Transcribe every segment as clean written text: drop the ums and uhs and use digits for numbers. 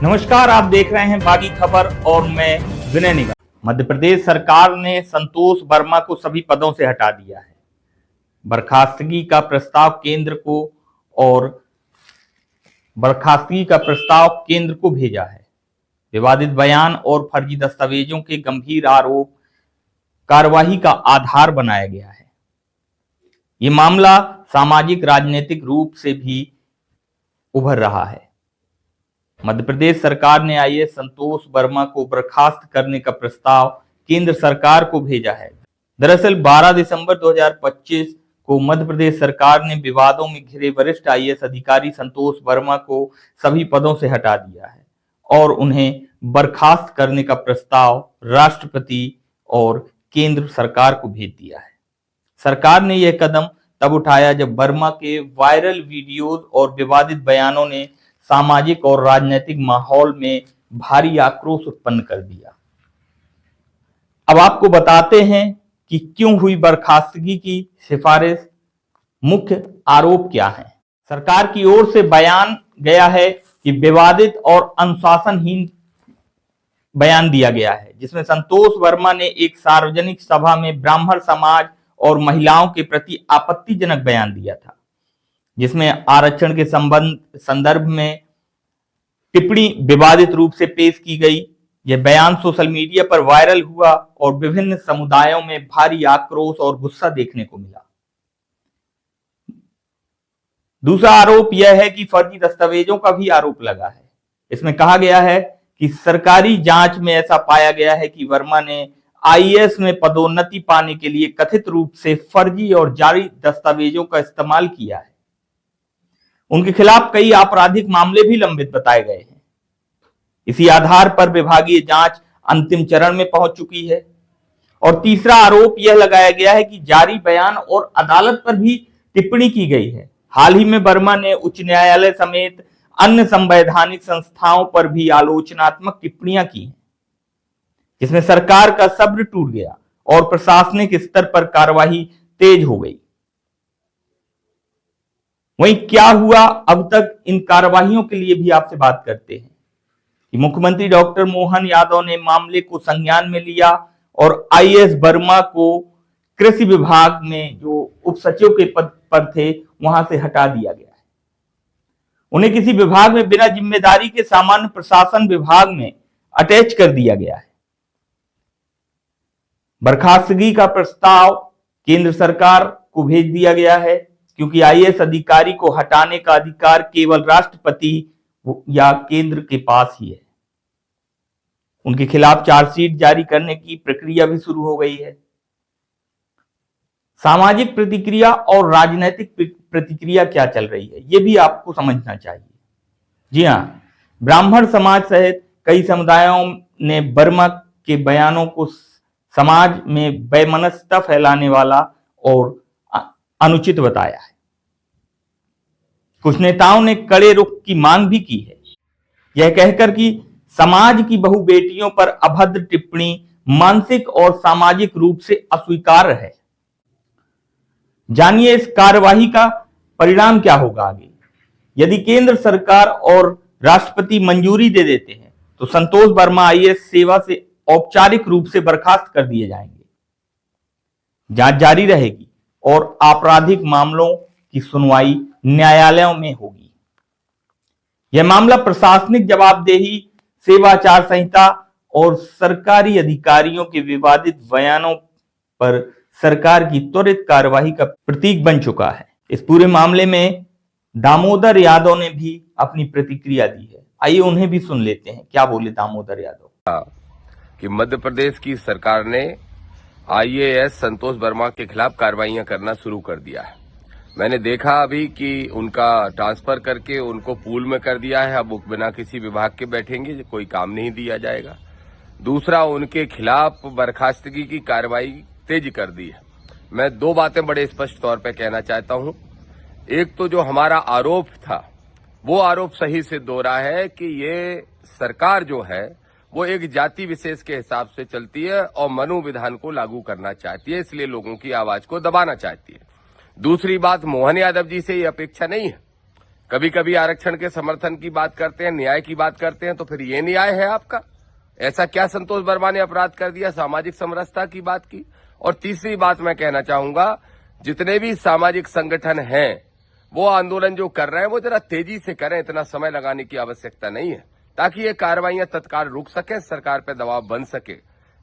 नमस्कार, आप देख रहे हैं बागी खबर और मैं विनय निगम। मध्य प्रदेश सरकार ने संतोष वर्मा को सभी पदों से हटा दिया है। बर्खास्तगी का प्रस्ताव केंद्र को भेजा है। विवादित बयान और फर्जी दस्तावेजों के गंभीर आरोप कार्यवाही का आधार बनाया गया है। ये मामला सामाजिक राजनीतिक रूप से भी उभर रहा है। मध्य प्रदेश सरकार ने आईएएस संतोष वर्मा को बर्खास्त करने का प्रस्ताव केंद्र सरकार को भेजा है। दरअसल 12 दिसंबर 2025 को मध्य प्रदेश सरकार ने विवादों में घिरे वरिष्ठ आईएएस अधिकारी संतोष वर्मा को सभी पदों से हटा दिया है और उन्हें बर्खास्त करने का प्रस्ताव राष्ट्रपति और केंद्र सरकार को भेज दिया है। सरकार ने यह कदम तब उठाया जब वर्मा के वायरल वीडियोज और विवादित बयानों ने सामाजिक और राजनीतिक माहौल में भारी आक्रोश उत्पन्न कर दिया। अब आपको बताते हैं कि क्यों हुई बर्खास्तगी की सिफारिश, मुख्य आरोप क्या है। सरकार की ओर से बयान गया है कि विवादित और अनुशासनहीन बयान दिया गया है, जिसमें संतोष वर्मा ने एक सार्वजनिक सभा में ब्राह्मण समाज और महिलाओं के प्रति आपत्तिजनक बयान दिया था, जिसमें आरक्षण के संदर्भ में टिप्पणी विवादित रूप से पेश की गई। यह बयान सोशल मीडिया पर वायरल हुआ और विभिन्न समुदायों में भारी आक्रोश और गुस्सा देखने को मिला। दूसरा आरोप यह है कि फर्जी दस्तावेजों का भी आरोप लगा है। इसमें कहा गया है कि सरकारी जांच में ऐसा पाया गया है कि वर्मा ने आईएएस में पदोन्नति पाने के लिए कथित रूप से फर्जी और जाली दस्तावेजों का इस्तेमाल किया है। उनके खिलाफ कई आपराधिक मामले भी लंबित बताए गए हैं। इसी आधार पर विभागीय जांच अंतिम चरण में पहुंच चुकी है। और तीसरा आरोप यह लगाया गया है कि जारी बयान और अदालत पर भी टिप्पणी की गई है। हाल ही में वर्मा ने उच्च न्यायालय समेत अन्य संवैधानिक संस्थाओं पर भी आलोचनात्मक टिप्पणियां की हैं, जिसमें सरकार का सब्र टूट गया और प्रशासनिक स्तर पर कार्रवाई तेज हो गई। वहीं क्या हुआ अब तक, इन कार्रवाइयों के लिए भी आपसे बात करते हैं कि मुख्यमंत्री डॉक्टर मोहन यादव ने मामले को संज्ञान में लिया और आईएएस वर्मा को कृषि विभाग में जो उप सचिव के पद पर थे वहां से हटा दिया गया है। उन्हें किसी विभाग में बिना जिम्मेदारी के सामान्य प्रशासन विभाग में अटैच कर दिया गया है। बर्खास्तगी का प्रस्ताव केंद्र सरकार को भेज दिया गया है, क्योंकि आईएएस अधिकारी को हटाने का अधिकार केवल राष्ट्रपति या केंद्र के पास ही है। उनके खिलाफ चार्जशीट जारी करने की प्रक्रिया भी शुरू हो गई है। सामाजिक प्रतिक्रिया और राजनीतिक प्रतिक्रिया क्या चल रही है, यह भी आपको समझना चाहिए। जी हां, ब्राह्मण समाज सहित कई समुदायों ने वर्मा के बयानों को समाज में वैमनस्यता फैलाने वाला और अनुचित बताया है। कुछ नेताओं ने कड़े रुख की मांग भी की है, यह कहकर कि समाज की बहु बेटियों पर अभद्र टिप्पणी मानसिक और सामाजिक रूप से अस्वीकार्य है। जानिए इस कार्यवाही का परिणाम क्या होगा आगे। यदि केंद्र सरकार और राष्ट्रपति मंजूरी दे देते हैं तो संतोष वर्मा आईएएस सेवा से औपचारिक रूप से बर्खास्त कर दिए जाएंगे। जांच जारी रहेगी और आपराधिक मामलों की सुनवाई न्यायालयों में होगी। यह मामला प्रशासनिक जवाबदेही, सेवा आचार संहिता और सरकारी अधिकारियों के विवादित बयानों पर सरकार की त्वरित कार्रवाई का प्रतीक बन चुका है। इस पूरे मामले में दामोदर यादव ने भी अपनी प्रतिक्रिया दी है। आइए उन्हें भी सुन लेते हैं, क्या बोले दामोदर यादव। कि मध्य प्रदेश की सरकार ने आईएएस संतोष वर्मा के खिलाफ कार्रवाइयां करना शुरू कर दिया है। मैंने देखा अभी कि उनका ट्रांसफर करके उनको पूल में कर दिया है। अब वो बिना किसी विभाग के बैठेंगे, कोई काम नहीं दिया जाएगा। दूसरा, उनके खिलाफ बर्खास्तगी की कार्रवाई तेज कर दी है। मैं दो बातें बड़े स्पष्ट तौर पर कहना चाहता हूं। एक तो जो हमारा आरोप था वो आरोप सही सिद्ध हो रहा है कि ये सरकार जो है वो एक जाति विशेष के हिसाब से चलती है और मनु विधान को लागू करना चाहती है, इसलिए लोगों की आवाज को दबाना चाहती है। दूसरी बात, मोहन यादव जी से ये अपेक्षा नहीं है कभी कभी आरक्षण के समर्थन की बात करते हैं, न्याय की बात करते हैं, तो फिर ये न्याय है आपका? ऐसा क्या संतोष वर्मा ने अपराध कर दिया? सामाजिक समरसता की बात की। और तीसरी बात मैं कहना चाहूंगा, जितने भी सामाजिक संगठन हैं वो आंदोलन जो कर रहे हैं वो जरा तेजी से करें, इतना समय लगाने की आवश्यकता नहीं है, ताकि ये कार्रवाइयां तत्काल रुक सके, सरकार पर दबाव बन सके।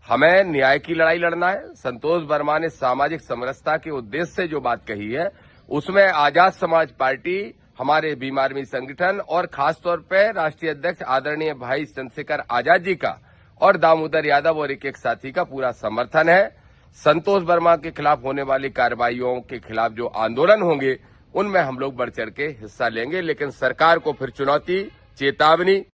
हमें न्याय की लड़ाई लड़ना है। संतोष वर्मा ने सामाजिक समरसता के उद्देश्य से जो बात कही है उसमें आजाद समाज पार्टी, हमारे भीम आर्मी संगठन और खासतौर पर राष्ट्रीय अध्यक्ष आदरणीय भाई चंद्रशेखर आजाद जी का और दामोदर यादव और एक साथी का पूरा समर्थन है। संतोष वर्मा के खिलाफ होने वाली कार्रवाइयों के खिलाफ जो आंदोलन होंगे उनमें हम लोग बढ़ चढ़ के हिस्सा लेंगे, लेकिन सरकार को फिर चुनौती, चेतावनी